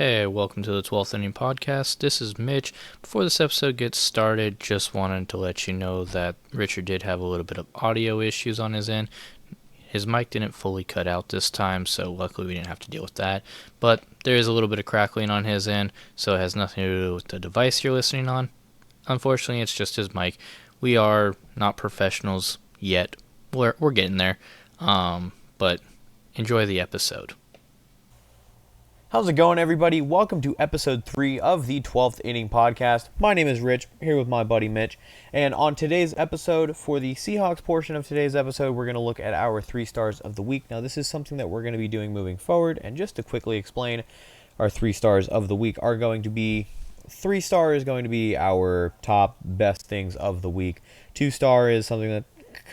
Hey, welcome to the 12th Inning Podcast. This is Mitch. Before this episode gets started, just wanted to let you know that Richard did have a little bit of audio issues on his end. His mic didn't fully cut out this time, so luckily we didn't have to deal with that. But there is a little bit of crackling on his end, so it has nothing to do with the device you're listening on. Unfortunately, it's just his mic. We are not professionals yet. We're getting there. But enjoy the episode. How's it going, everybody? Welcome to episode 3 of the 12th Inning Podcast. My name is Rich, here with my buddy Mitch. And on today's episode, for the Seahawks portion of today's episode, we're going to look at our 3 stars of the week. Now, this is something that we're going to be doing moving forward. And just to quickly explain, our 3 stars of the week are going to be 3 star is going to be our top best things of the week. 2 star is something that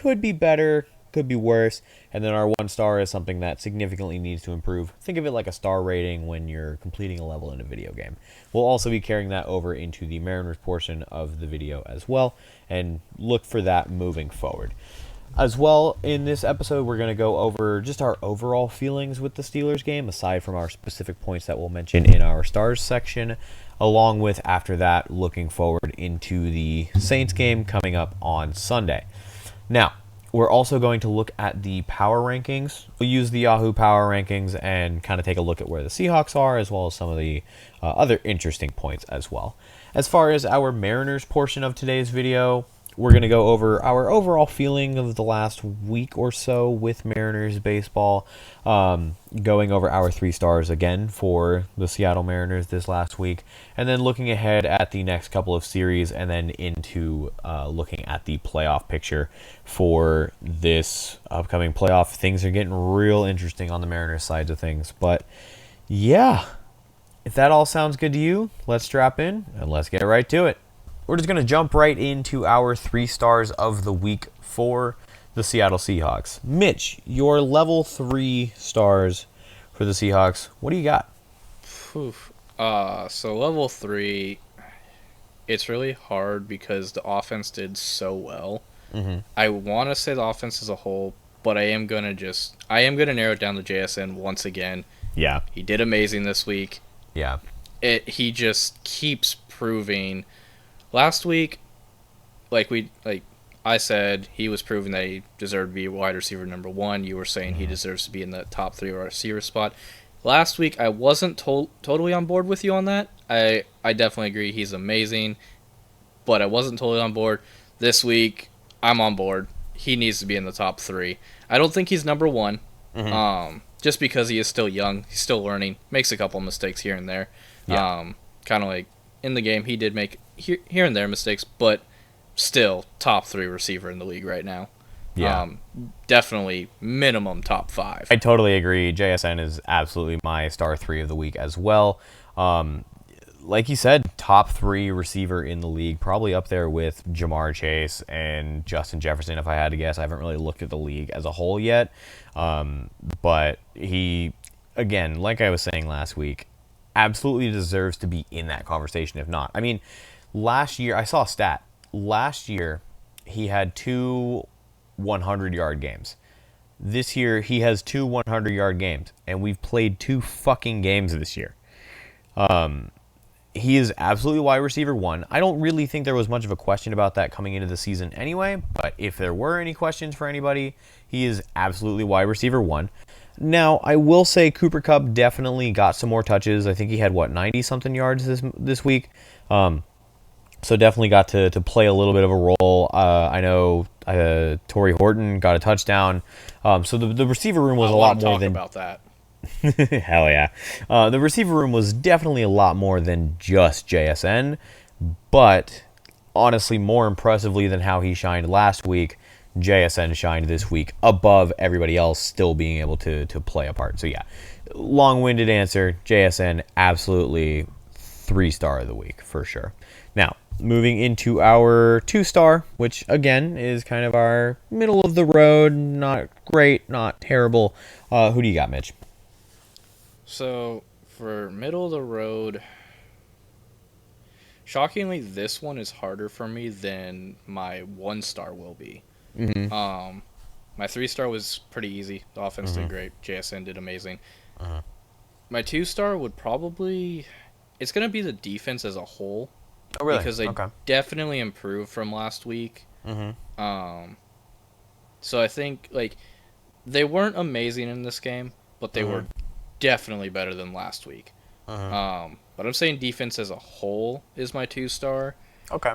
could be better, could be worse, and then our 1 star is something that significantly needs to improve. Think of it like a star rating when you're completing a level in a video game. We'll also be carrying that over into the Mariners portion of the video as well, and look for that moving forward. As well, in this episode, we're going to go over just our overall feelings with the Steelers game, aside from our specific points that we'll mention in our stars section, along with, after that, looking forward into the Saints game coming up on Sunday. Now, we're also going to look at the power rankings. We'll use the Yahoo power rankings and kind of take a look at where the Seahawks are, as well as some of the other interesting points as well. As far as our Mariners portion of today's video, we're going to go over our overall feeling of the last week or so with Mariners baseball, going over our 3 stars again for the Seattle Mariners this last week, and then looking ahead at the next couple of series, and then into looking at the playoff picture for this upcoming playoff. Things are getting real interesting on the Mariners side of things, but yeah, if that all sounds good to you, let's strap in and let's get right to it. We're just going to jump right into our 3 stars of the week for the Seattle Seahawks. Mitch, your level 3 stars for the Seahawks, what do you got? So level 3, it's really hard because the offense did so well. Mm-hmm. I want to say the offense as a whole, but I am going to narrow it down to JSN once again. Yeah. He did amazing this week. Yeah. He just keeps proving. Last week, like I said, he was proving that he deserved to be wide receiver number 1. You were saying he deserves to be in the top 3 receiver spot. Last week, I wasn't totally on board with you on that. I definitely agree he's amazing, but I wasn't totally on board. This week, I'm on board. He needs to be in the top 3. I don't think he's number 1, just because he is still young. He's still learning. Makes a couple mistakes here and there. Yeah. Kind of like in the game, he did make here and there mistakes, but still top 3 receiver in the league right now. Yeah. Definitely minimum top 5. I totally agree. JSN is absolutely my star 3 of the week as well. Like you said, top 3 receiver in the league, probably up there with Jamar Chase and Justin Jefferson, if I had to guess. I haven't really looked at the league as a whole yet. But he, again, like I was saying last week, absolutely deserves to be in that conversation, if not. I mean, last year, I saw a stat. Last year, he had 2 100-yard games. This year, he has 2 100-yard games, and we've played 2 fucking games this year. He is absolutely wide receiver 1. I don't really think there was much of a question about that coming into the season anyway, but if there were any questions for anybody, he is absolutely wide receiver 1. Now, I will say Cooper Kupp definitely got some more touches. I think he had, 90-something yards this week. So definitely got to play a little bit of a role. I know Torrey Horton got a touchdown. So the receiver room was a lot more than... about that. Hell yeah. The receiver room was definitely a lot more than just JSN, but honestly, more impressively than how he shined last week, JSN shined this week above everybody else still being able to play a part. So yeah, long-winded answer, JSN absolutely 3-star of the week for sure. Now, moving into our 2-star, which again is kind of our middle of the road, not great, not terrible. Who do you got, Mitch? So, for middle of the road, shockingly, this one is harder for me than my 1-star will be. Mm-hmm. My 3-star was pretty easy. The offense did great. JSN did amazing. my 2-star would probably it's going to be the defense as a whole Oh, really? because they Okay. definitely improved from last week. Mm-hmm. So I think like they weren't amazing in this game, but they were definitely better than last week. But I'm saying defense as a whole is my 2-star. Okay.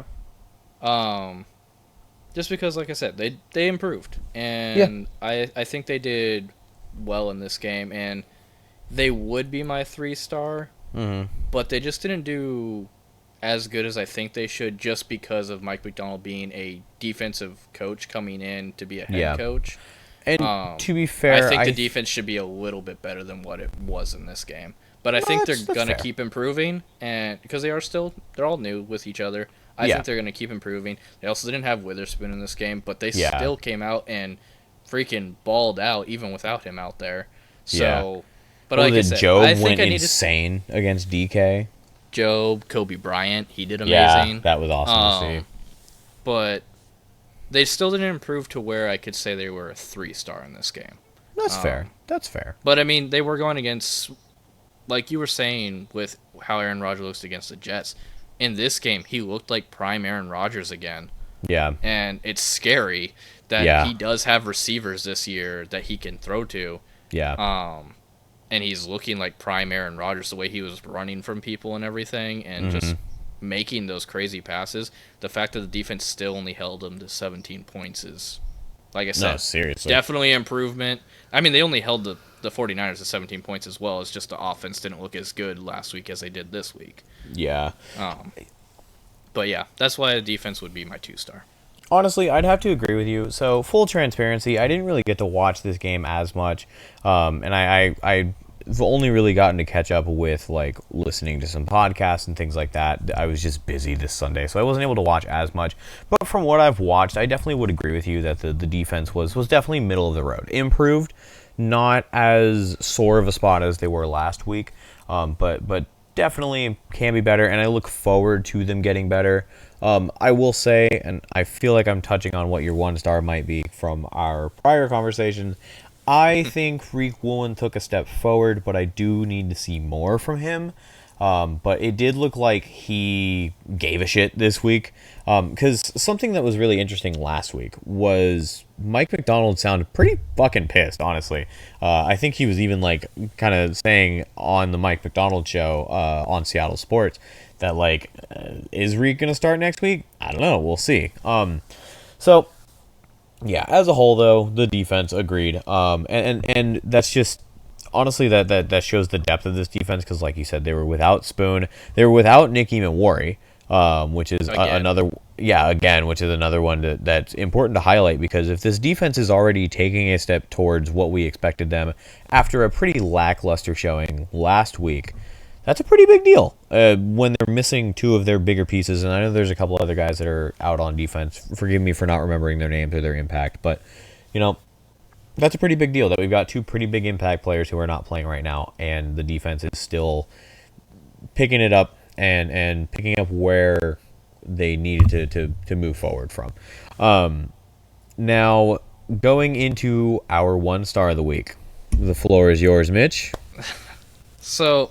Just because, like I said, they improved, Yeah. and I think they did well in this game, and they would be my 3-star, but they just didn't do as good as I think they should, just because of Mike McDonald being a defensive coach coming in to be a head coach. And to be fair, I think the defense should be a little bit better than what it was in this game. But I think they're going to keep improving, and because they're all new with each other. I think they're going to keep improving. They also didn't have Witherspoon in this game, but they still came out and freaking balled out even without him out there. So, but like I said, Job I think went I need insane against DK. Job, Kobe Bryant, he did amazing. Yeah, that was awesome to see. But they still didn't improve to where I could say they were a 3-star in this game. That's fair. That's fair. But I mean, they were going against, like you were saying, with how Aaron Rodgers looks against the Jets. In this game, he looked like prime Aaron Rodgers again. Yeah. And it's scary that he does have receivers this year that he can throw to. Yeah. And he's looking like prime Aaron Rodgers, the way he was running from people and everything, and just making those crazy passes. The fact that the defense still only held him to 17 points is, like I said, seriously, definitely improvement. I mean, they only held the 49ers to 17 points as well. It's just the offense didn't look as good last week as they did this week. Yeah. But yeah, that's why the defense would be my 2-star. Honestly, I'd have to agree with you. So, full transparency, I didn't really get to watch this game as much, and I've only really gotten to catch up with like listening to some podcasts and things like that. I was just busy this Sunday, so I wasn't able to watch as much. But from what I've watched, I definitely would agree with you that the defense was definitely middle of the road. Improved, not as sore of a spot as they were last week, but definitely can be better, and I look forward to them getting better. I will say, and I feel like I'm touching on what your 1-star might be from our prior conversation, I think Rick Woolen took a step forward, but I do need to see more from him. But it did look like he gave a shit this week. Because something that was really interesting last week was Mike McDonald sounded pretty fucking pissed, honestly. I think he was even like kind of saying on the Mike McDonald show on Seattle Sports that like, is Reek going to start next week? I don't know. We'll see. So yeah, as a whole though, the defense agreed. And that's just honestly that shows the depth of this defense because like you said, they were without Spoon, they were without Nick Emmanwori, which is which is another one that's important to highlight because if this defense is already taking a step towards what we expected them after a pretty lackluster showing last week, that's a pretty big deal when they're missing two of their bigger pieces. And I know there's a couple other guys that are out on defense. Forgive me for not remembering their names or their impact, but that's a pretty big deal that we've got two pretty big impact players who are not playing right now, and the defense is still picking it up and picking up where they needed to move forward from. Now, going into our 1-star of the week, the floor is yours, Mitch. So,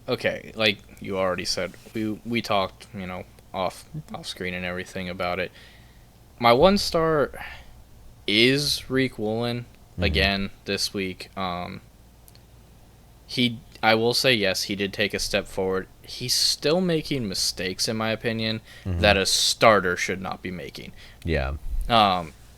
okay, like you already said, we talked, off screen and everything about it. My 1-star is Rick Woolen again this week. I will say yes, he did take a step forward. He's still making mistakes, in my opinion, that a starter should not be making. Yeah.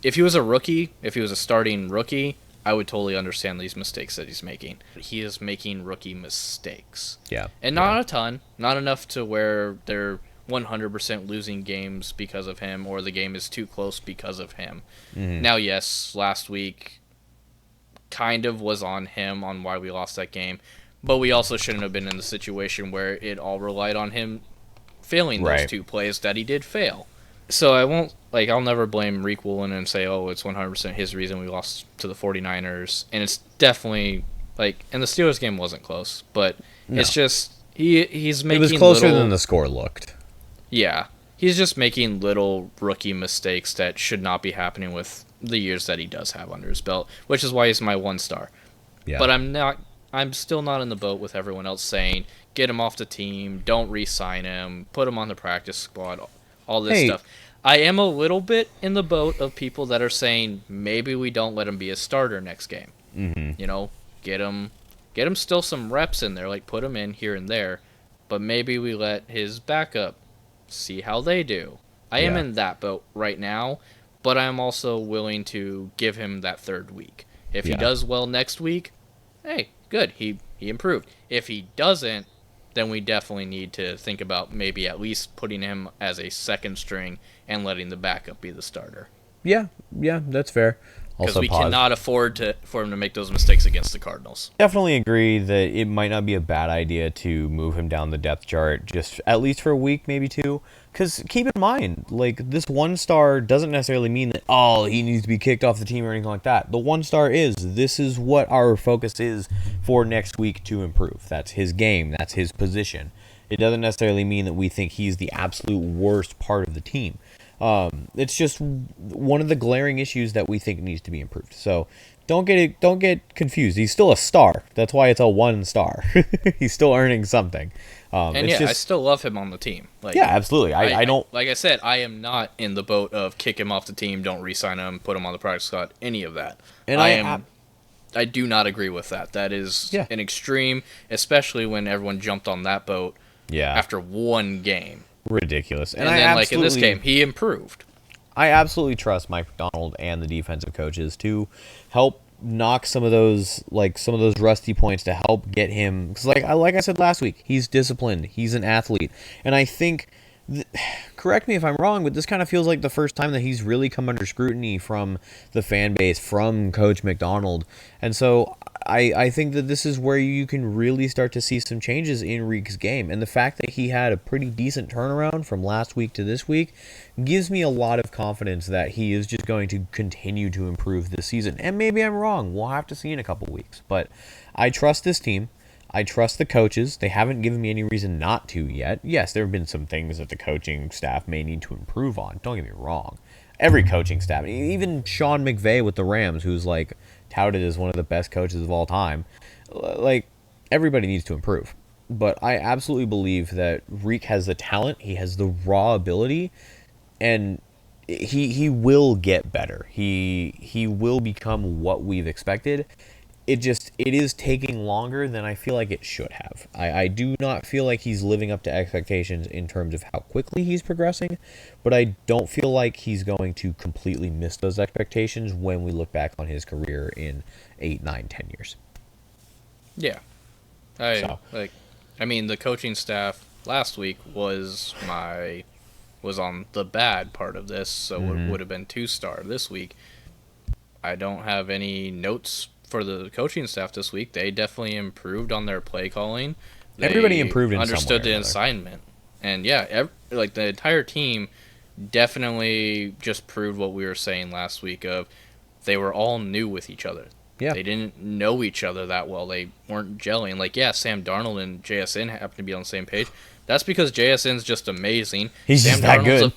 If he was a rookie, if he was a starting rookie, I would totally understand these mistakes that he's making. He is making rookie mistakes. Yeah. And not a ton. Not enough to where they're 100% losing games because of him or the game is too close because of him. Now, yes, last week kind of was on him on why we lost that game, but we also shouldn't have been in the situation where it all relied on him failing those two plays that he did fail. So I'll never blame Rick Woolen and say, oh, it's 100% his reason we lost to the 49ers. And it's definitely, and the Steelers game wasn't close, but it's just, he's making it was closer than the score looked. Yeah. He's just making little rookie mistakes that should not be happening with the years that he does have under his belt, which is why he's my 1-star. Yeah. But I'm I'm still not in the boat with everyone else saying get him off the team, don't re-sign him, put him on the practice squad, all this Hey, stuff. I am a little bit in the boat of people that are saying maybe we don't let him be a starter next game. You know, get him still some reps in there, like put him in here and there, but maybe we let his backup see how they do. I am yeah, in that boat right now, but I'm also willing to give him that third week. If he yeah. does well next week, hey, good, he improved. If he doesn't, then we definitely need to think about maybe at least putting him as a second string and letting the backup be the starter. Yeah, yeah, that's fair. Because Also, we pause. cannot afford for him to make those mistakes against the Cardinals. Definitely agree that it might not be a bad idea to move him down the depth chart, just at least for a week, maybe two. Because keep in mind, like, this 1 star doesn't necessarily mean that, oh, he needs to be kicked off the team or anything like that. The 1 star is, this is what our focus is for next week to improve. That's his game, that's his position. It doesn't necessarily mean that we think he's the absolute worst part of the team. It's just one of the glaring issues that we think needs to be improved. So don't get confused. He's still a star. That's why it's a 1 star. He's still earning something. And it's yeah, just, I still love him on the team. Like, yeah, absolutely. I don't. Like I said, I am not in the boat of kick him off the team, don't re-sign him, put him on the practice squad, any of that. And I do not agree with that. That is Yeah. an extreme, especially when everyone jumped on that boat Yeah, after one game. ridiculous. And then, like in this game, he improved. I absolutely trust Mike McDonald and the defensive coaches to help knock some of those rusty points to help get him, because like I said last week, he's disciplined, he's an athlete, and I think correct me if I'm wrong, but this kind of feels like the first time that he's really come under scrutiny from the fan base, from Coach McDonald. And so I think that this is where you can really start to see some changes in Reek's game. And the fact that he had a pretty decent turnaround from last week to this week gives me a lot of confidence that he is just going to continue to improve this season. And maybe I'm wrong. We'll have to see in a couple weeks. But I trust this team. I trust the coaches. They haven't given me any reason not to yet. Yes, there have been some things that the coaching staff may need to improve on. Don't get me wrong. Every coaching staff, even Sean McVay with the Rams, who's like touted as one of the best coaches of all time, like everybody needs to improve. But I absolutely believe that Reek has the talent, he has the raw ability, and he will get better. He will become what we've expected. It is taking longer than I feel like it should have. I do not feel like he's living up to expectations in terms of how quickly he's progressing, but I don't feel like he's going to completely miss those expectations when we look back on his career in 8, 9, 10 years. Yeah. I mean, the coaching staff last week was on the bad part of this, so it would have been 2-star this week. I don't have any notes for the coaching staff this week. They definitely improved on their play calling. Everybody improved in some way understood or the another. assignment, and yeah, like the entire team definitely just proved what we were saying last week of they were all new with each other. Yeah. They didn't know each other that well. They weren't gelling. Like, yeah, Sam Darnold and JSN happen to be on the same page. That's because JSN's just amazing. He's just that good.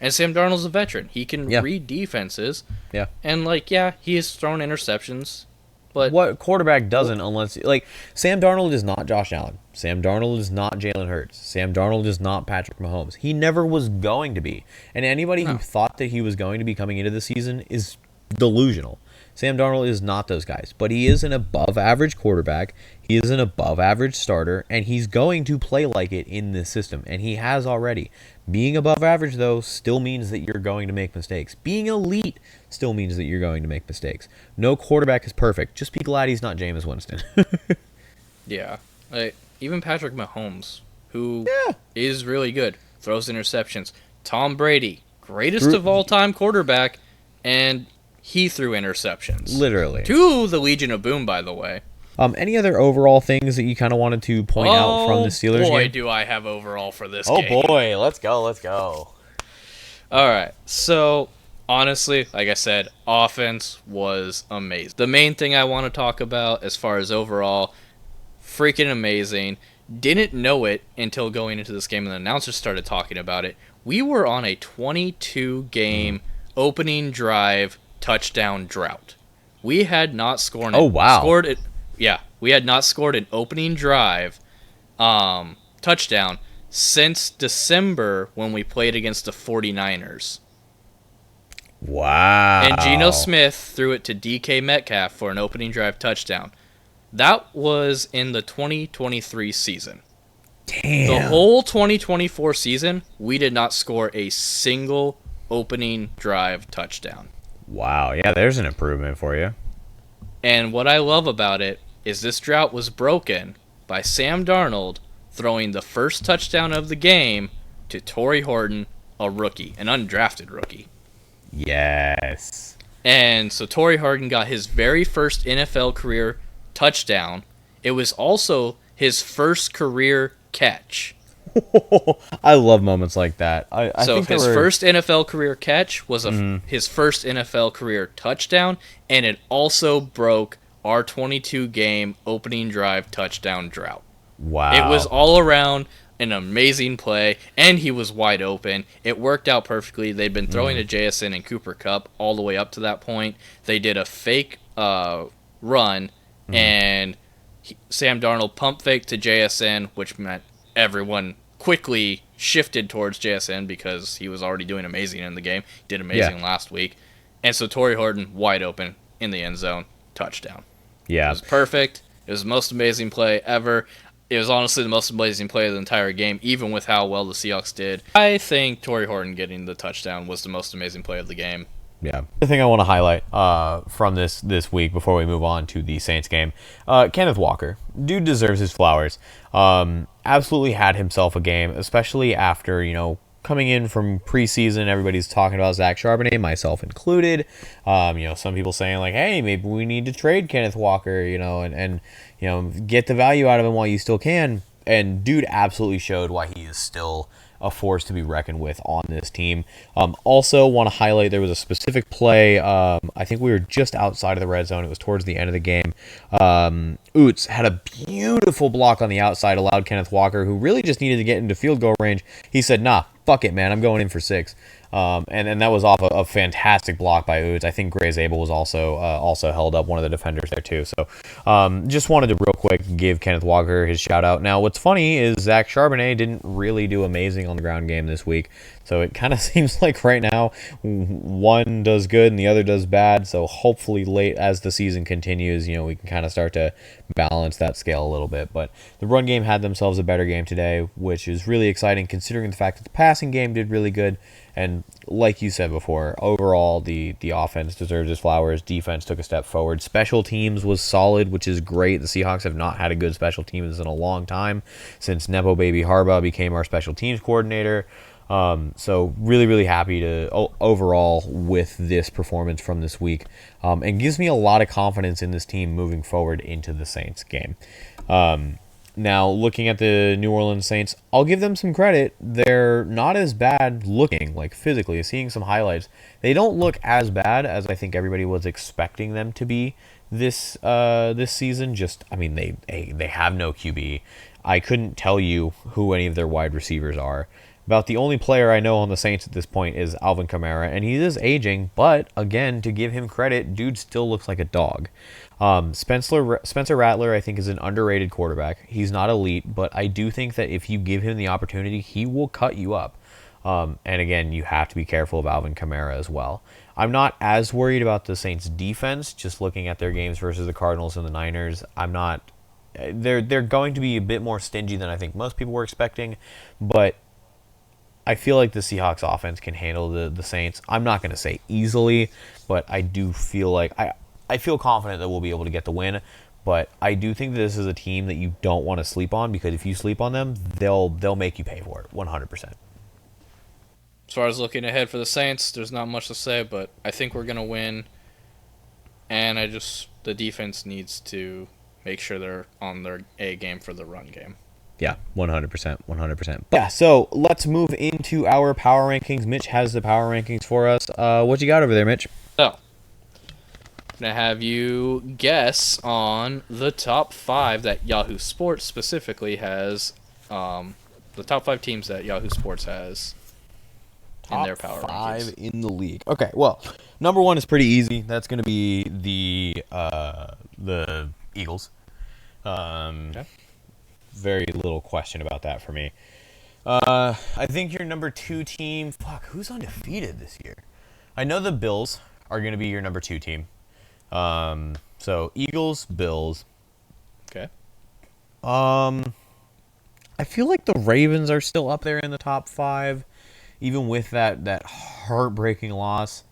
And Sam Darnold's a veteran. He can read defenses. Yeah. And, like, yeah, he has thrown interceptions. But what quarterback doesn't, unless like Sam Darnold is not Josh Allen. Sam Darnold is not Jalen Hurts. Sam Darnold is not Patrick Mahomes. He never was going to be. And anybody who thought that he was going to be coming into the season is delusional. Sam Darnold is not those guys, but he is an above-average quarterback. He is an above-average starter, and he's going to play like it in this system, and he has already. Being above average, though, still means that you're going to make mistakes. Being elite still means that you're going to make mistakes. No quarterback is perfect. Just be glad he's not Jameis Winston. yeah, even Patrick Mahomes, who is really good, throws interceptions. Tom Brady, greatest of all-time quarterback, and he threw interceptions. Literally. To the Legion of Boom, by the way. Any other overall things that you kind of wanted to point out from the Steelers game? Oh, boy, game? do I have overall for this game. game. Oh, boy. Let's go. All right. So, honestly, like I said, offense was amazing. The main thing I want to talk about as far as overall, freaking amazing. Didn't know it until going into this game and the announcers started talking about it. We were on a 22-game opening drive touchdown drought. We had not scored it. Oh, wow. We had not scored an opening drive touchdown since December when we played against the 49ers. Wow. And Geno Smith threw it to DK Metcalf for an opening drive touchdown. That was in the 2023 season. Damn. The whole 2024 season, we did not score a single opening drive touchdown. Wow. Yeah, there's an improvement for you. And what I love about it is this drought was broken by Sam Darnold throwing the first touchdown of the game to Torrey Horton, a rookie, an undrafted rookie. Yes. And so Torrey Horton got his very first NFL career touchdown. It was also his first career catch. I love moments like that. I So think his first NFL career catch was his first NFL career touchdown, and it also broke our 22-game opening drive touchdown drought. Wow. It was all around an amazing play, and he was wide open. It worked out perfectly. They'd been throwing to JSN and Cooper Kupp all the way up to that point. They did a fake run, and Sam Darnold pump faked to JSN, which meant everyone quickly shifted towards JSN because he was already doing amazing in the game. Did amazing last week. And so Torrey Horton, wide open in the end zone, touchdown. Yeah. It was perfect. It was the most amazing play ever. It was honestly the most amazing play of the entire game, even with how well the Seahawks did. I think Torrey Horton getting the touchdown was the most amazing play of the game. Yeah. The thing I want to highlight from this week before we move on to the Saints game, Kenneth Walker. Dude deserves his flowers. Absolutely had himself a game, especially after, coming in from preseason. Everybody's talking about Zach Charbonnet, myself included. Some people saying like, hey, maybe we need to trade Kenneth Walker, and get the value out of him while you still can. And dude absolutely showed why he is still a force to be reckoned with on this team. Also want to highlight there was a specific play. I think we were just outside of the red zone. It was towards the end of the game. Oots had a beautiful block on the outside, allowed Kenneth Walker, who really just needed to get into field goal range. He said, nah, fuck it, man. I'm going in for 6. And that was off a fantastic block by Oots. I think Gray Zabel was also held up, one of the defenders there too. So just wanted to real quick give Kenneth Walker his shout out. Now what's funny is Zach Charbonnet didn't really do amazing on the ground game this week. So it kind of seems like right now one does good and the other does bad. So hopefully late as the season continues, we can kind of start to balance that scale a little bit. But the run game had themselves a better game today, which is really exciting considering the fact that the passing game did really good. And like you said before, overall the offense deserves its flowers. Defense took a step forward. Special teams was solid, which is great. The Seahawks have not had a good special teams in a long time since Nepo Baby Harbaugh became our special teams coordinator. So really, really happy to overall with this performance from this week, and gives me a lot of confidence in this team moving forward into the Saints game. Now, looking at the New Orleans Saints, I'll give them some credit. They're not as bad looking, like physically. Seeing some highlights, they don't look as bad as I think everybody was expecting them to be this season. They have no QB. I couldn't tell you who any of their wide receivers are. About the only player I know on the Saints at this point is Alvin Kamara, and he is aging, but again, to give him credit, dude still looks like a dog. Spencer Rattler, I think, is an underrated quarterback. He's not elite, but I do think that if you give him the opportunity, he will cut you up. And again, you have to be careful of Alvin Kamara as well. I'm not as worried about the Saints' defense, just looking at their games versus the Cardinals and the Niners. They're going to be a bit more stingy than I think most people were expecting, but I feel like the Seahawks offense can handle the Saints. I'm not going to say easily, but I do feel like I feel confident that we'll be able to get the win. But I do think that this is a team that you don't want to sleep on, because if you sleep on them, they'll make you pay for it 100%. As far as looking ahead for the Saints, there's not much to say, but I think we're going to win. And the defense needs to make sure they're on their A game for the run game. Yeah, 100%, 100%. Yeah, so let's move into our power rankings. Mitch has the power rankings for us. What you got over there, Mitch? So, I'm going to have you guess on the top 5 that Yahoo Sports specifically has, the top 5 teams that Yahoo Sports has in their power rankings. Top 5 in the league. Okay, well, number 1 is pretty easy. That's going to be the Eagles. Okay. Very little question about that for me. I think your number 2 team. Fuck, who's undefeated this year? I know the Bills are going to be your number 2 team. So Eagles, Bills. Okay. I feel like the Ravens are still up there in the top 5, even with that heartbreaking loss.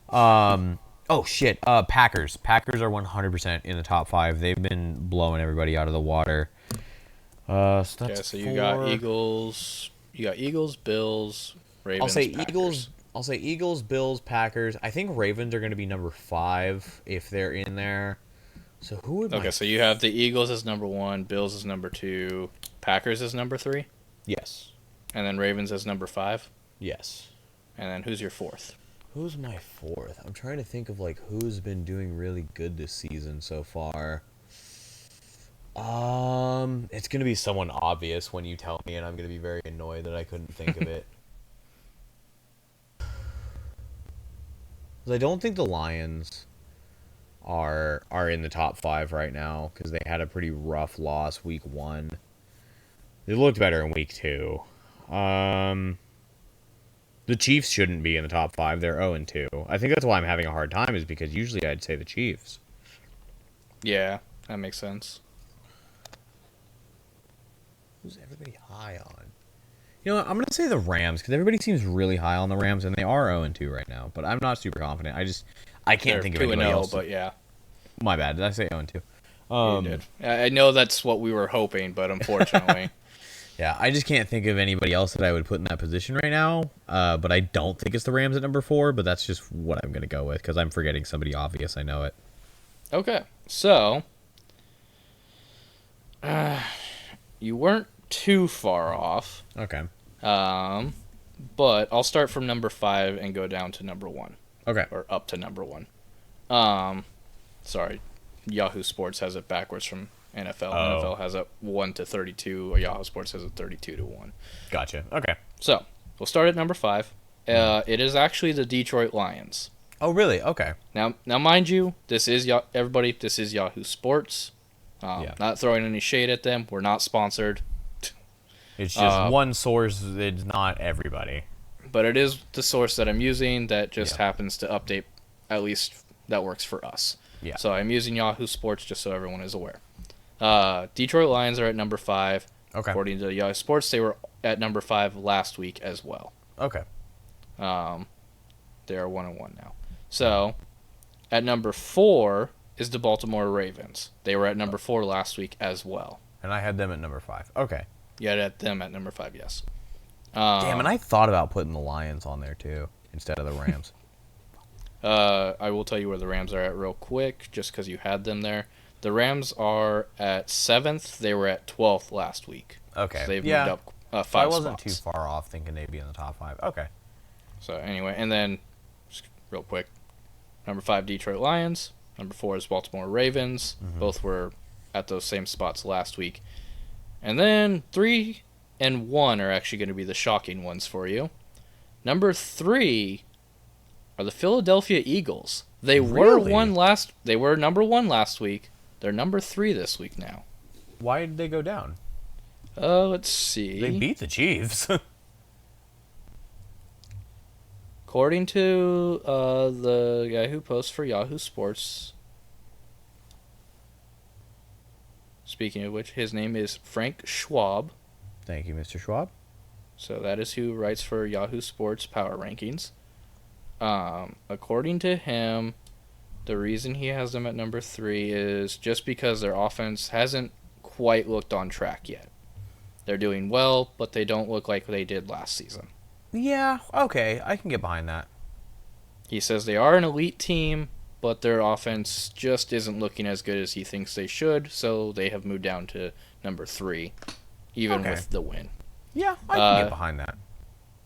Oh shit. Packers. Packers are 100% in the top 5. They've been blowing everybody out of the water. So that's Okay, so 4. you got Eagles. You got Eagles, Bills, Ravens, Packers. I'll say Eagles, Bills, Packers. I think Ravens are going to be number 5 if they're in there. So who would Okay, so you have the Eagles as number 1, Bills as number 2, Packers as number 3, Yes. and then Ravens as number 5. Yes. And then who's your 4th? Who's my 4th? I'm trying to think of like who's been doing really good this season so far. It's gonna be someone obvious when you tell me, and I'm gonna be very annoyed that I couldn't think of it. 'Cause I don't think the Lions are in the top 5 right now because they had a pretty rough loss week 1. They looked better in week 2. The Chiefs shouldn't be in the top 5. They're 0-2. I think that's why I'm having a hard time, is because usually I'd say the Chiefs. Yeah, that makes sense. Who's everybody high on? You know what? I'm going to say the Rams, because everybody seems really high on the Rams, and they are 0-2 right now. But I'm not super confident. I can't They're think of 2-0, anybody else. but yeah. My bad. Did I say 0-2? You did. I know that's what we were hoping, but unfortunately. Yeah, I just can't think of anybody else that I would put in that position right now. But I don't think it's the Rams at number 4, but that's just what I'm going to go with, because I'm forgetting somebody obvious. I know it. Okay, so you weren't too far off. Okay. But I'll start from number 5 and go down to number 1. Okay. Or up to number 1. Sorry, Yahoo Sports has it backwards from NFL. Oh. NFL has it 1-32, or Yahoo Sports has it 32-1. Gotcha. Okay. So we'll start at number 5. It is actually the Detroit Lions. Oh, really? Okay. Now, mind you, this is everybody. This is Yahoo Sports. Yeah. Not throwing any shade at them. We're not sponsored, It's just one source. It's not everybody. but it is the source that I'm using that just Yeah. happens to update. At least that works for us. Yeah. So I'm using Yahoo Sports just so everyone is aware. Detroit Lions are at number 5. Okay. According to Yahoo Sports, they were at number 5 last week as well. Okay. They are 1-1 now. So, at number 4 is the Baltimore Ravens. They were at number 4 last week as well. And I had them at number 5. Okay. You had at them at number 5, yes. Damn, and I thought about putting the Lions on there too instead of the Rams. I will tell you where the Rams are at real quick, just because you had them there. The Rams are at 7th. They were at 12th last week. Okay. So they've yeah. moved up 5 So I wasn't spots. too far off thinking they'd be in the top 5. Okay. So anyway, and then, just real quick, number 5, Detroit Lions. Number 4 is Baltimore Ravens. Mm-hmm. Both were at those same spots last week. And then 3 and 1 are actually going to be the shocking ones for you. Number 3 are the Philadelphia Eagles. They Really? They were number 1 last week. They're number 3 this week now. Why did they go down? Let's see. They beat the Chiefs. According to the guy who posts for Yahoo Sports, speaking of which, his name is Frank Schwab. Thank you, Mr. Schwab. So that is who writes for Yahoo Sports Power Rankings. According to him, the reason he has them at number 3 is just because their offense hasn't quite looked on track yet. They're doing well, but they don't look like they did last season. Yeah, okay. I can get behind that. He says they are an elite team, but their offense just isn't looking as good as he thinks they should, so they have moved down to number 3, even Okay. with the win. Yeah, I can get behind that.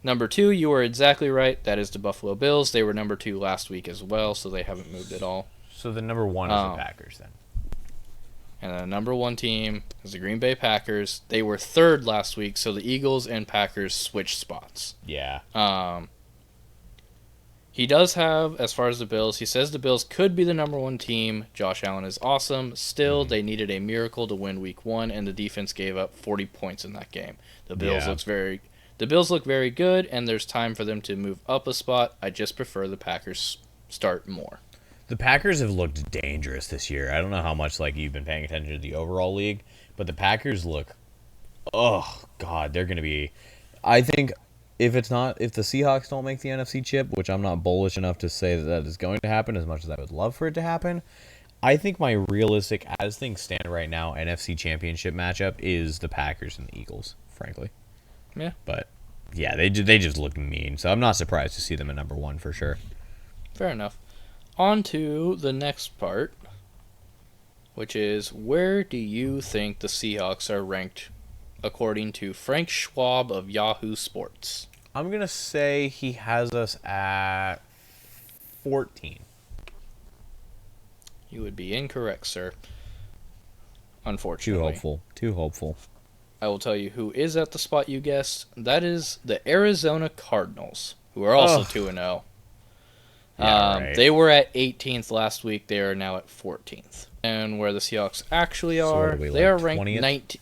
Number 2, you were exactly right. That is the Buffalo Bills. They were number 2 last week as well, so they haven't moved at all. So the number 1 is the Packers then. And the number 1 team is the Green Bay Packers. They were 3rd last week, so the Eagles and Packers switched spots. Yeah. He does have, as far as the Bills, he says the Bills could be the number one team. Josh Allen is awesome. Still, they needed a miracle to win week 1, and the defense gave up 40 points in that game. The Bills look very good, and there's time for them to move up a spot. I just prefer the Packers start more. The Packers have looked dangerous this year. I don't know how much you've been paying attention to the overall league, but the Packers look, oh God, they're going to be. I think if the Seahawks don't make the NFC chip, which I'm not bullish enough to say that is going to happen as much as I would love for it to happen, I think my realistic, as things stand right now, NFC championship matchup is the Packers and the Eagles, frankly. Yeah. But yeah, they just look mean, so I'm not surprised to see them at number 1 for sure. Fair enough. On to the next part, which is, where do you think the Seahawks are ranked according to Frank Schwab of Yahoo Sports? I'm going to say he has us at 14. You would be incorrect, sir. Unfortunately. Too hopeful. I will tell you who is at the spot you guessed. That is the Arizona Cardinals, who are also 2-0. Yeah, right. They were at 18th last week. They are now at 14th. And where the Seahawks actually are, they are ranked 19th.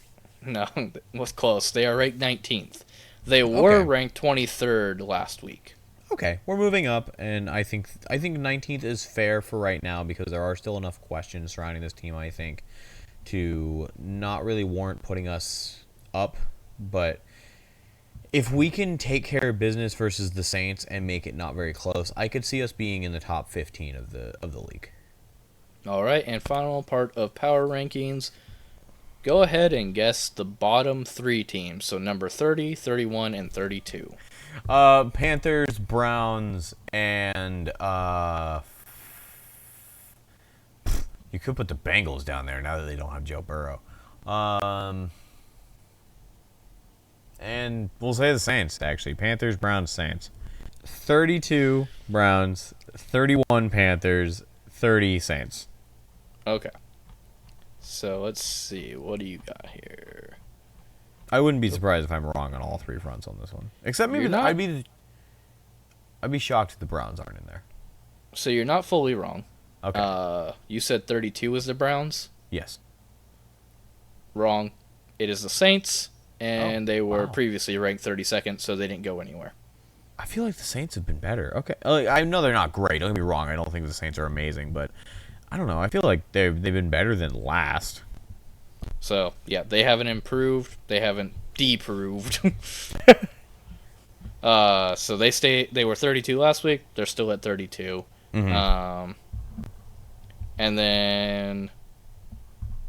No, it was close. They are ranked 19th. They were ranked 23rd last week. Okay, we're moving up, and I think 19th is fair for right now because there are still enough questions surrounding this team, I think, to not really warrant putting us up. But if we can take care of business versus the Saints and make it not very close, I could see us being in the top 15 of the league. All right, and final part of power rankings. Go ahead and guess the bottom 3 teams. So number 30, 31, and 32. Panthers, Browns, and you could put the Bengals down there now that they don't have Joe Burrow. And we'll say the Saints, actually. Panthers, Browns, Saints. 32 Browns, 31 Panthers, 30 Saints. Okay. So let's see. What do you got here? I wouldn't be surprised if I'm wrong on all 3 fronts on this one. Except maybe I'd be shocked if the Browns aren't in there. So you're not fully wrong. Okay. You said 32 was the Browns? Yes. Wrong. It is the Saints, and they were previously ranked 32nd, so they didn't go anywhere. I feel like the Saints have been better. Okay. I know they're not great. Don't get me wrong. I don't think the Saints are amazing, but I don't know. I feel like they've been better than last. So, yeah, they haven't improved. They haven't deproved. So they were 32 last week. They're still at 32. Mm-hmm. And then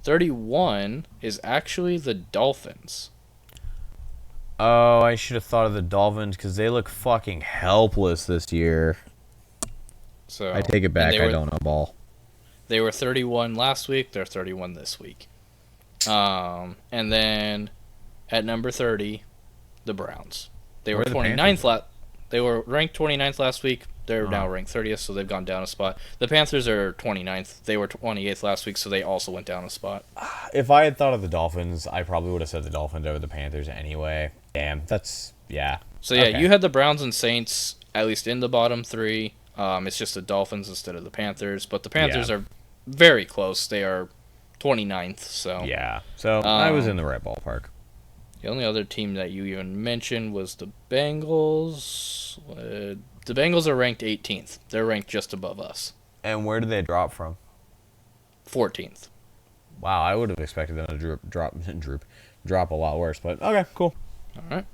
31 is actually the Dolphins. Oh, I should have thought of the Dolphins because they look fucking helpless this year. So I take it back. I don't know ball. They were 31 last week. They're 31 this week. And then at number 30, the Browns. They were 29th. They were ranked 29th last week. They're now ranked 30th, so they've gone down a spot. The Panthers are 29th. They were 28th last week, so they also went down a spot. If I had thought of the Dolphins, I probably would have said the Dolphins over the Panthers anyway. Damn, yeah. So, yeah, You had the Browns and Saints, at least in the bottom 3. It's just the Dolphins instead of the Panthers. But the Panthers are very close. They are 29th. So yeah. So I was in the right ballpark. The only other team that you even mentioned was the Bengals. The Bengals are ranked 18th. They're ranked just above us. And where did they drop from? 14th. Wow, I would have expected them to drop a lot worse. But okay, cool. All right.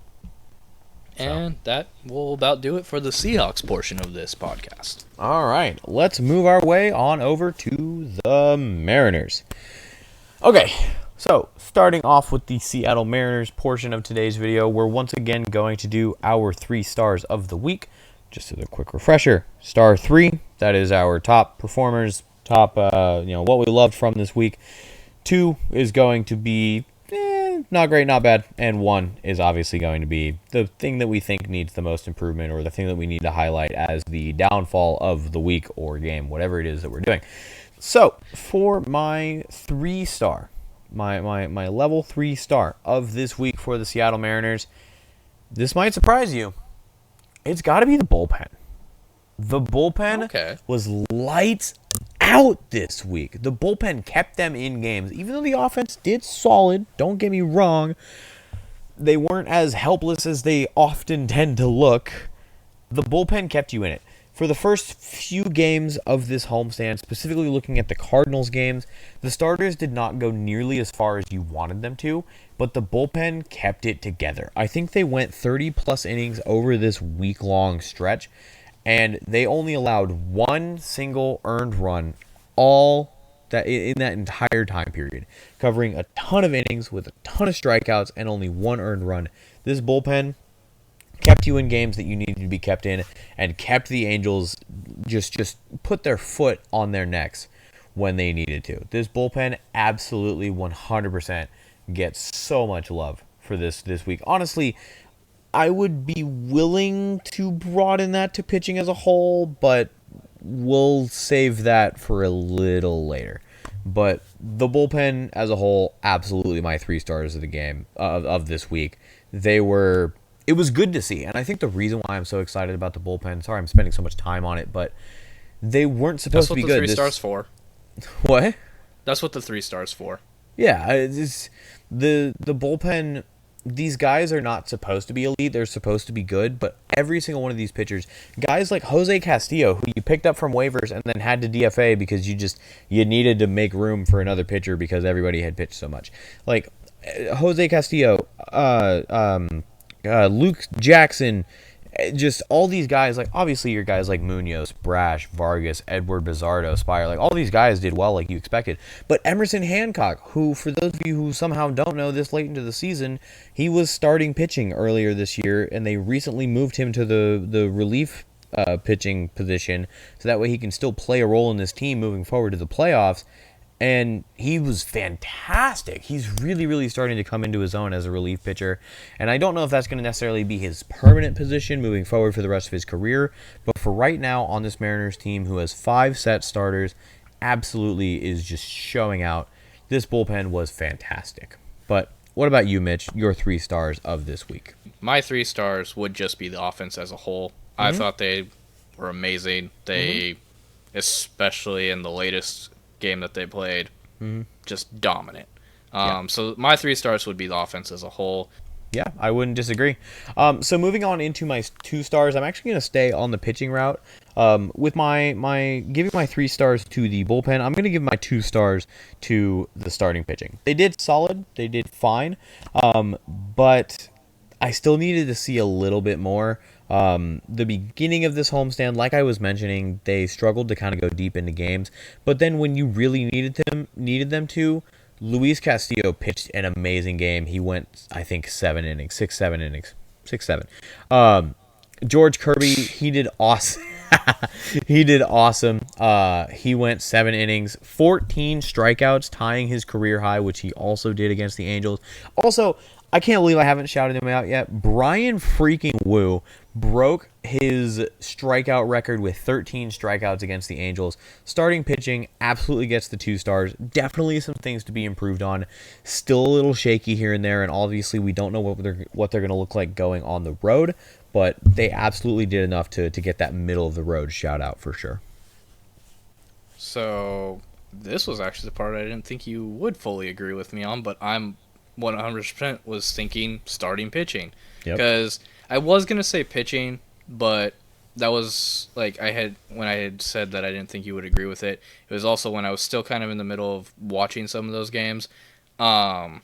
And that will about do it for the Seahawks portion of this podcast. All right, let's move our way on over to the Mariners. Okay, so starting off with the Seattle Mariners portion of today's video, we're once again going to do our 3 stars of the week. Just as a quick refresher, star 3, that is our top performers, top, what we loved from this week. 2 is going to be not great, not bad. And 1 is obviously going to be the thing that we think needs the most improvement, or the thing that we need to highlight as the downfall of the week or game, whatever it is that we're doing. So, for my 3-star, my level 3 star of this week for the Seattle Mariners, this might surprise you. It's got to be the bullpen. The bullpen Okay. was lights out this week. The bullpen kept them in games. Even though the offense did solid, don't get me wrong, they weren't as helpless as they often tend to look. The bullpen kept you in it. For the first few games of this homestand, specifically looking at the Cardinals games, the starters did not go nearly as far as you wanted them to, but the bullpen kept it together. I think they went 30-plus innings over this week-long stretch, and they only allowed one single earned run all that in that entire time period, covering a ton of innings with a ton of strikeouts and only one earned run. This bullpen kept you in games that you needed to be kept in, and kept the Angels just put their foot on their necks when they needed to. This bullpen absolutely 100% gets so much love for this week. Honestly, I would be willing to broaden that to pitching as a whole, but we'll save that for a little later. But the bullpen as a whole, absolutely my 3 stars of the game of this week. It was good to see, and I think the reason why I'm so excited about the bullpen, sorry I'm spending so much time on it, but they weren't supposed to be good. That's what the 3 stars for. What? That's what the 3 stars for. Yeah, the bullpen. These guys are not supposed to be elite. They're supposed to be good, but every single one of these pitchers, guys like Jose Castillo, who you picked up from waivers and then had to DFA because you needed to make room for another pitcher because everybody had pitched so much. Like Jose Castillo, Luke Jackson, just all these guys, like obviously your guys like Munoz, Brash, Vargas, Edward Bizardo, Spire, like all these guys did well like you expected. But Emerson Hancock, who for those of you who somehow don't know this late into the season, he was starting pitching earlier this year, and they recently moved him to the relief pitching position, so that way he can still play a role in this team moving forward to the playoffs. And he was fantastic. He's really, really starting to come into his own as a relief pitcher. And I don't know if that's going to necessarily be his permanent position moving forward for the rest of his career. But for right now, on this Mariners team, who has 5 set starters, absolutely is just showing out. This bullpen was fantastic. But what about you, Mitch? Your 3 stars of this week. My 3 stars would just be the offense as a whole. Mm-hmm. I thought they were amazing. They, especially in the latest game that they played, just dominant. So my 3 stars would be the offense as a whole. Yeah, I wouldn't disagree. So moving on into my 2 stars, I'm actually going to stay on the pitching route. With my giving my 3 stars to the bullpen, I'm going to give my 2 stars to the starting pitching. They did solid. They did fine. But I still needed to see a little bit more. The beginning of this homestand, like I was mentioning, they struggled to kind of go deep into games. But then when you really needed them to, Luis Castillo pitched an amazing game. He went, I think, 7 innings, 6-7 innings, 6-7. George Kirby, he did awesome. He did awesome. He went 7 innings, 14 strikeouts, tying his career high, which he also did against the Angels. Also, I can't believe I haven't shouted him out yet. Brian freaking Wu broke his strikeout record with 13 strikeouts against the Angels. Starting pitching absolutely gets the 2 stars. Definitely some things to be improved on. Still a little shaky here and there, and obviously we don't know what they're going to look like going on the road, but they absolutely did enough to get that middle of the road shout out for sure. So this was actually the part I didn't think you would fully agree with me on, but I'm 100% was thinking starting pitching. Because I was going to say pitching, but that was like when I had said that I didn't think you would agree with it. It was also when I was still kind of in the middle of watching some of those games. But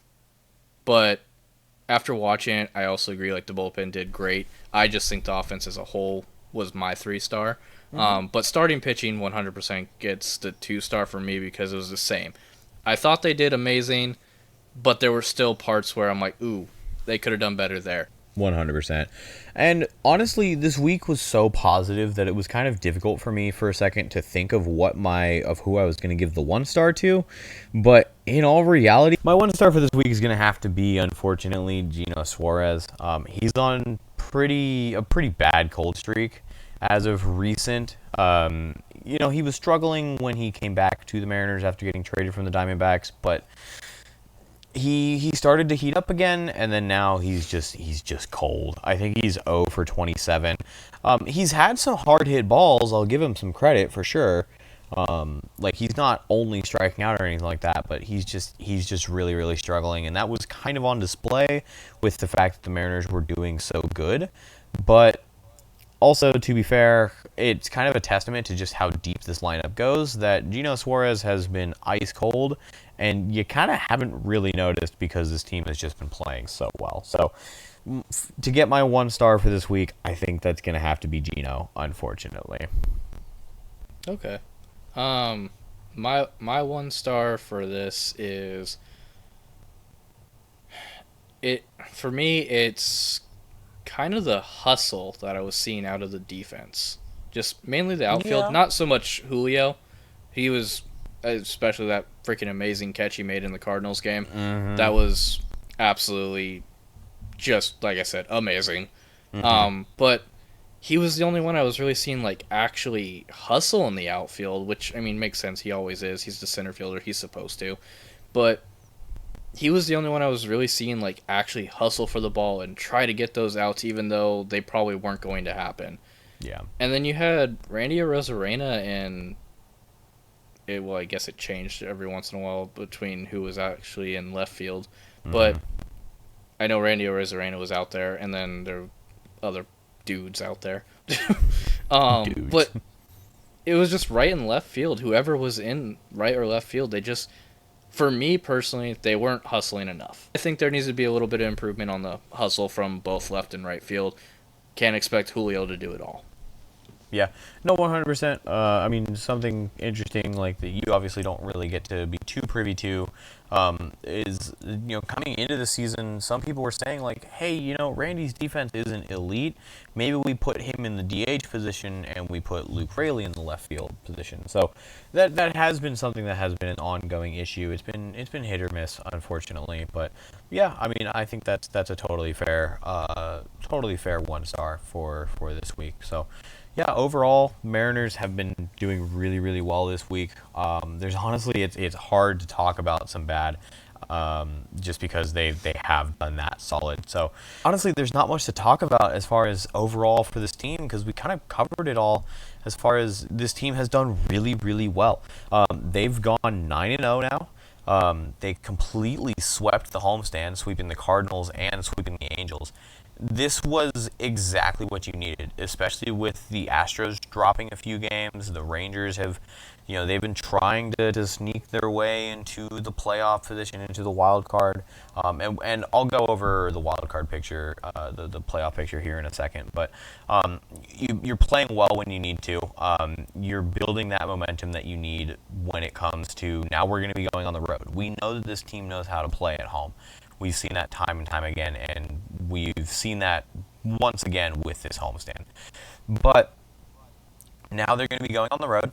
after watching it, I also agree like the bullpen did great. I just think the offense as a whole was my 3-star. But starting pitching 100% gets the 2-star for me because it was the same. I thought they did amazing, but there were still parts where I'm like, ooh, they could have done better there. 100%. And honestly, this week was so positive that it was kind of difficult for me for a second to think of who I was going to give the 1-star to. But in all reality, my 1-star for this week is going to have to be, unfortunately, Gino Suarez. He's on a pretty bad cold streak as of recent. He was struggling when he came back to the Mariners after getting traded from the Diamondbacks, but he started to heat up again, and then now he's just cold. I think he's 0 for 27. He's had some hard hit balls. I'll give him some credit for sure. Like he's not only striking out or anything like that, but he's just really really struggling, and that was kind of on display with the fact that the Mariners were doing so good. But also, to be fair, it's kind of a testament to just how deep this lineup goes that Gino Suarez has been ice cold, and you kind of haven't really noticed because this team has just been playing so well. So, to get my 1 star for this week, I think that's going to have to be Gino, unfortunately. Okay. My 1 star for this is it for me. It's kind of the hustle that I was seeing out of the defense. Just mainly the outfield, Yeah. not so much Julio. He was, especially that freaking amazing catch he made in the Cardinals game. That was absolutely just like I said, amazing. But he was the only one I was really seeing like actually hustle in the outfield, which I mean makes sense. He always is. He's the center fielder. He's supposed to. But he was the only one I was really seeing like actually hustle for the ball and try to get those outs, even though they probably weren't going to happen. Yeah. And then you had Randy Arozarena and I guess it changed every once in a while between who was actually in left field, but I know Randy Arozarena was out there, and then there were other dudes out there. Dudes. But it was just right and left field. Whoever was in right or left field, they just, for me personally, they weren't hustling enough. I think there needs to be a little bit of improvement on the hustle from both left and right field. Can't expect Julio to do it all. Yeah, no, 100%. I mean, something interesting like that you obviously don't really get to be too privy to is, coming into the season, some people were saying like, hey, Randy's defense isn't elite. Maybe we put him in the DH position and we put Luke Raley in the left field position. So that has been something that has been an ongoing issue. It's been hit or miss, unfortunately. But yeah, I mean, I think that's a totally fair 1 star for this week. So. Yeah, overall, Mariners have been doing really, really well this week. There's honestly, it's hard to talk about some bad, just because they have done that solid. So honestly, there's not much to talk about as far as overall for this team because we kind of covered it all. As far as this team has done really, really well. They've gone 9-0 now. They completely swept the homestand, sweeping the Cardinals and sweeping the Angels. This was exactly what you needed, especially with the Astros dropping a few games. The Rangers have, they've been trying to sneak their way into the playoff position, into the wild card. And I'll go over the wild card picture, the playoff picture here in a second. But you're playing well when you need to. You're building that momentum that you need when it comes to now we're going to be going on the road. We know that this team knows how to play at home. We've seen that time and time again, and we've seen that once again with this homestand. But now they're going to be going on the road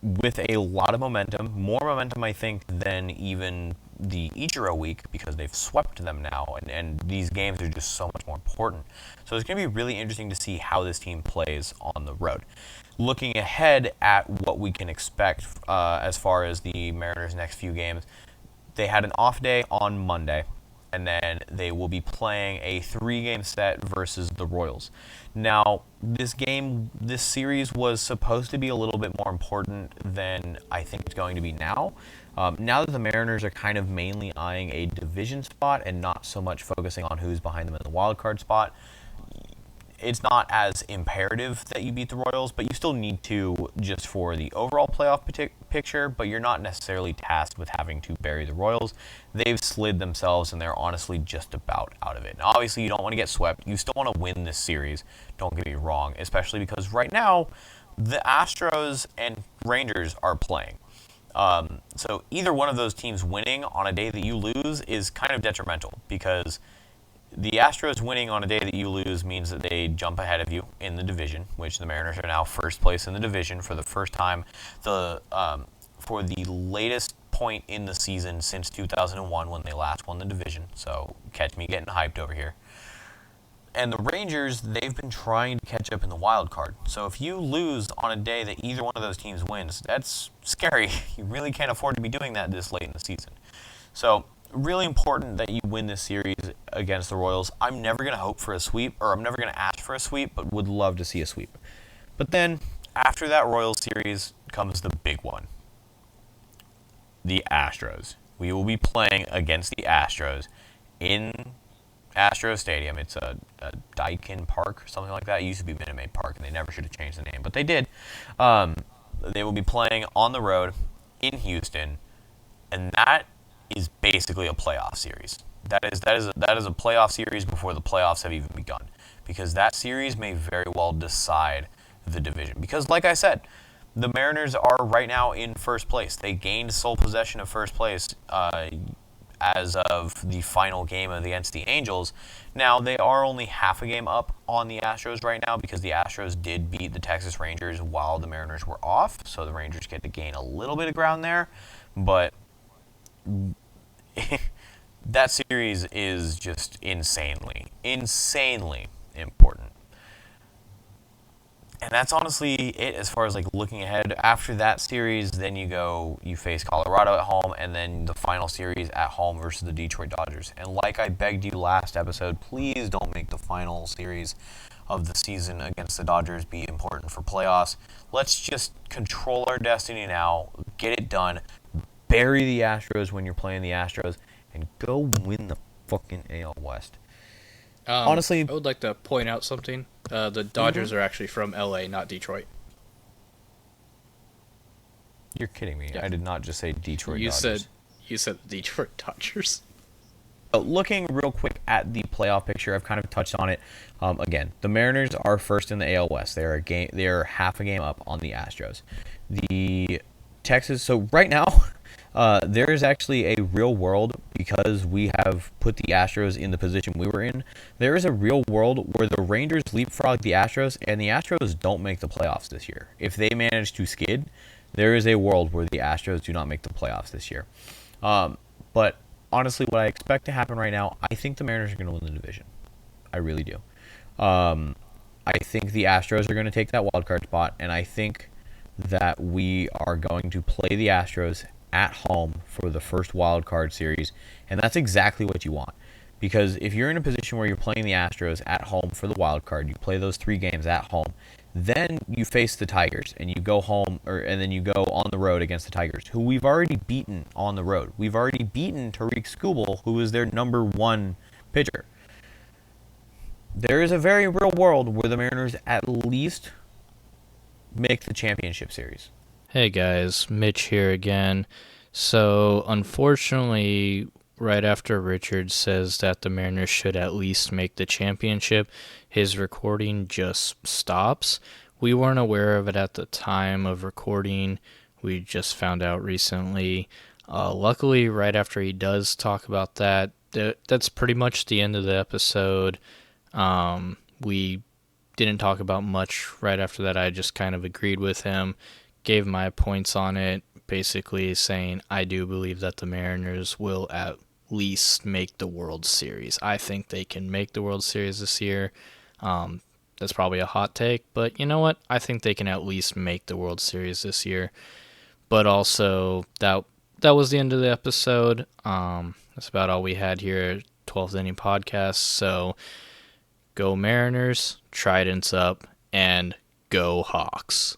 with a lot of momentum, more momentum, I think, than even the Ichiro week because they've swept them now, and these games are just so much more important. So it's going to be really interesting to see how this team plays on the road. Looking ahead at what we can expect as far as the Mariners' next few games, they had an off day on Monday. And then they will be playing a 3-game set versus the Royals. Now, this series was supposed to be a little bit more important than I think it's going to be now. Now that the Mariners are kind of mainly eyeing a division spot and not so much focusing on who's behind them in the wild card spot, it's not as imperative that you beat the Royals, but you still need to just for the overall playoff picture, but you're not necessarily tasked with having to bury the Royals. They've slid themselves, and they're honestly just about out of it. Now, obviously, you don't want to get swept. You still want to win this series. Don't get me wrong, especially because right now, the Astros and Rangers are playing. So either one of those teams winning on a day that you lose is kind of detrimental because the Astros winning on a day that you lose means that they jump ahead of you in the division, which the Mariners are now first place in the division for the first time for the latest point in the season since 2001 when they last won the division. So catch me getting hyped over here. And the Rangers, they've been trying to catch up in the wild card. So if you lose on a day that either one of those teams wins, that's scary. You really can't afford to be doing that this late in the season. So really important that you win this series against the Royals. I'm never going to hope for a sweep, or I'm never going to ask for a sweep, but would love to see a sweep. But then, after that Royals series comes the big one. The Astros. We will be playing against the Astros in Astros Stadium. It's a Daikin Park, something like that. It used to be Minute Maid Park, and they never should have changed the name, but they did. They will be playing on the road in Houston, and that is basically a playoff series. That is a playoff series before the playoffs have even begun, because that series may very well decide the division. Because, like I said, the Mariners are right now in first place. They gained sole possession of first place as of the final game against the Angels. Now, they are only half a game up on the Astros right now, because the Astros did beat the Texas Rangers while the Mariners were off, so the Rangers get to gain a little bit of ground there. But that series is just insanely important. And that's honestly it as far as like looking ahead. After that series, then you face Colorado at home, and then the final series at home versus the Detroit Dodgers. And like I begged you last episode, please don't make the final series of the season against the Dodgers be important for playoffs. Let's just control our destiny now, get it done, bury the Astros when you're playing the Astros, and go win the fucking AL West. Honestly, I would like to point out something. The Dodgers are actually from LA, not Detroit. You're kidding me. Yeah. I did not just say Detroit You Dodgers. said Detroit Dodgers. Looking real quick at the playoff picture, I've kind of touched on it. Again, the Mariners are first in the AL West. They are half a game up on the Astros. The Texas. So right now, there is actually a real world, because we have put the Astros in the position we were in. There is a real world where the Rangers leapfrog the Astros, and the Astros don't make the playoffs this year. If they manage to skid, there is a world where the Astros do not make the playoffs this year. But honestly, what I expect to happen right now, I think the Mariners are going to win the division. I really do. I think the Astros are going to take that wild card spot, and I think that we are going to play the Astros at home for the first wild card series, and that's exactly what you want. Because if you're in a position where you're playing the Astros at home for the wild card, you play those 3 games at home, then you face the Tigers, and you go home, and then you go on the road against the Tigers, who we've already beaten on the road. We've already beaten Tariq Skubal, who is their number 1 pitcher. There is a very real world where the Mariners at least make the championship series. Hey guys, Mitch here again. So, unfortunately, right after Richard says that the Mariners should at least make the championship, his recording just stops. We weren't aware of it at the time of recording. We just found out recently. Luckily, right after he does talk about that, that's pretty much the end of the episode. We didn't talk about much right after that. I just kind of agreed with him, gave my points on it, basically saying I do believe that the Mariners will at least make the World Series. I think they can make the World Series this year. That's probably a hot take, but you know what? I think they can at least make the World Series this year. But also, that was the end of the episode. That's about all we had here at 12th Inning Podcast. So, go Mariners, Tridents up, and go Hawks.